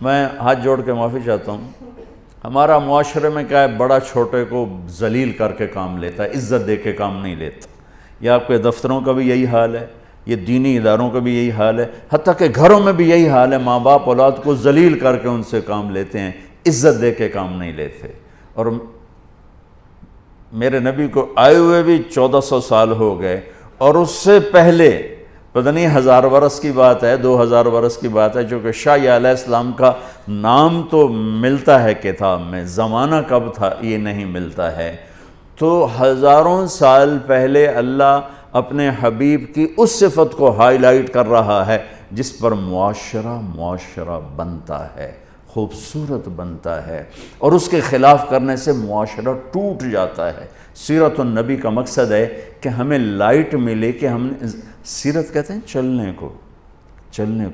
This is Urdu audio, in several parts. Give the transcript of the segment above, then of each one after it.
میں ہاتھ جوڑ کے معافی چاہتا ہوں، ہمارا معاشرے میں کیا ہے، بڑا چھوٹے کو ذلیل کر کے کام لیتا ہے، عزت دے کے کام نہیں لیتا۔ یہ آپ کے دفتروں کا بھی یہی حال ہے، یہ دینی اداروں کا بھی یہی حال ہے، حتیٰ کہ گھروں میں بھی یہی حال ہے۔ ماں باپ اولاد کو ذلیل کر کے ان سے کام لیتے ہیں، عزت دے کے کام نہیں لیتے۔ اور میرے نبی کو آئے ہوئے بھی 1400 سال ہو گئے، اور اس سے پہلے پتہ نہیں 1000 برس کی بات ہے، 2000 برس کی بات ہے، چونکہ شاہ علیہ السلام کا نام تو ملتا ہے کتاب میں، زمانہ کب تھا یہ نہیں ملتا ہے۔ تو ہزاروں سال پہلے اللہ اپنے حبیب کی اس صفت کو ہائی لائٹ کر رہا ہے جس پر معاشرہ بنتا ہے، خوبصورت بنتا ہے، اور اس کے خلاف کرنے سے معاشرہ ٹوٹ جاتا ہے۔ سیرت النبی کا مقصد ہے کہ ہمیں لائٹ ملے، کہ ہم سیرت کہتے ہیں چلنے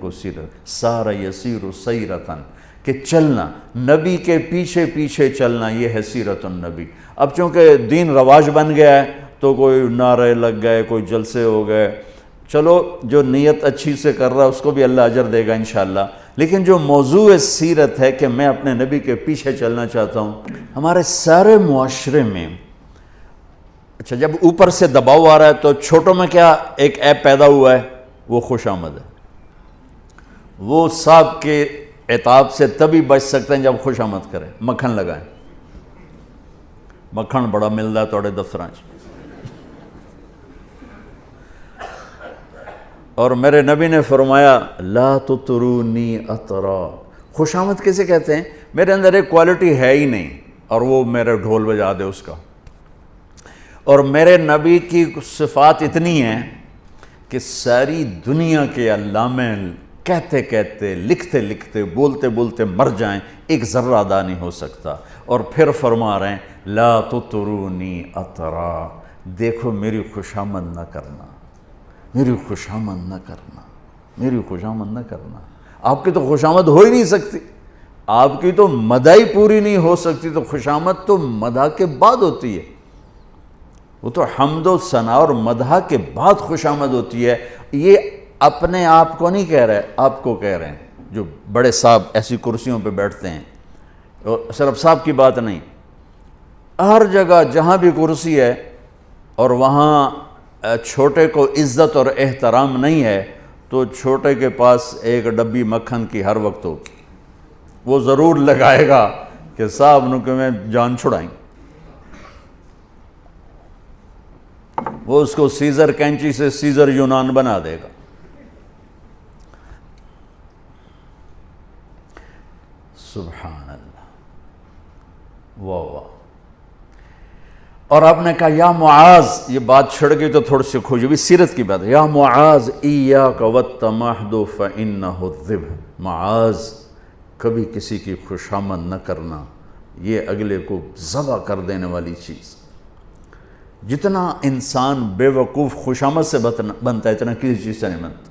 کو سیرت، سار یسیر سیرتن، کہ چلنا، نبی کے پیچھے پیچھے چلنا، یہ ہے سیرت النبی۔ اب چونکہ دین رواج بن گیا ہے تو کوئی نعرے لگ گئے، کوئی جلسے ہو گئے، چلو جو نیت اچھی سے کر رہا ہے اس کو بھی اللہ اجر دے گا انشاءاللہ، لیکن جو موضوع سیرت ہے کہ میں اپنے نبی کے پیچھے چلنا چاہتا ہوں، ہمارے سارے معاشرے میں اچھا جب اوپر سے دباؤ آ رہا ہے تو چھوٹوں میں کیا ایک ایپ پیدا ہوا ہے، وہ خوش آمد ہے۔ وہ صاحب کے عتاب سے تبھی بچ سکتے ہیں جب خوش آمد کریں، مکھن لگائیں، مکھن بڑا ملتا ہے توڑے دفتراں چ۔ اور میرے نبی نے فرمایا لا تطرونی اطرا، خوش آمد کسے کہتے ہیں؟ میرے اندر ایک کوالٹی ہے ہی نہیں اور وہ میرے ڈھول بجا دے اس کا۔ اور میرے نبی کی صفات اتنی ہیں کہ ساری دنیا کے علامے کہتے کہتے، لکھتے لکھتے، بولتے بولتے مر جائیں، ایک ذرہ ادا نہیں ہو سکتا۔ اور پھر فرما رہے ہیں لا تطرونی اطرا، دیکھو میری خوشامد نہ کرنا، میری خوشامد نہ کرنا، میری خوشامد نہ کرنا۔ آپ کی تو خوشامد ہو ہی نہیں سکتی، آپ کی تو مداح پوری نہیں ہو سکتی، تو خوشامد تو مداح کے بعد ہوتی ہے، وہ تو حمد و ثنا اور مدح کے بعد خوشامد ہوتی ہے۔ یہ اپنے آپ کو نہیں کہہ رہے، آپ کو کہہ رہے ہیں جو بڑے صاحب ایسی کرسیوں پہ بیٹھتے ہیں۔ اور صرف صاحب کی بات نہیں، ہر جگہ جہاں بھی کرسی ہے اور وہاں چھوٹے کو عزت اور احترام نہیں ہے تو چھوٹے کے پاس ایک ڈبی مکھن کی ہر وقت ہوگی، وہ ضرور لگائے گا کہ صاحب نو کہ میں جان چھڑائیں۔ وہ اس کو سیزر کینچی سے سیزر یونان بنا دے گا۔ سبحان اللہ، واہ واہ۔ اور آپ نے کہا یا معاذ، یہ بات چھڑ گئی تو تھوڑی سی کھوجو بھی سیرت کی بات ہے، یا معاذ ایاک والتمہد فانہ الذبح، معاذ کبھی کسی کی خوشامد نہ کرنا، یہ اگلے کو ذبح کر دینے والی چیز۔ جتنا انسان بے وقوف خوشامد سے بنتا ہے اتنا کسی چیز سے نہیں بنتا۔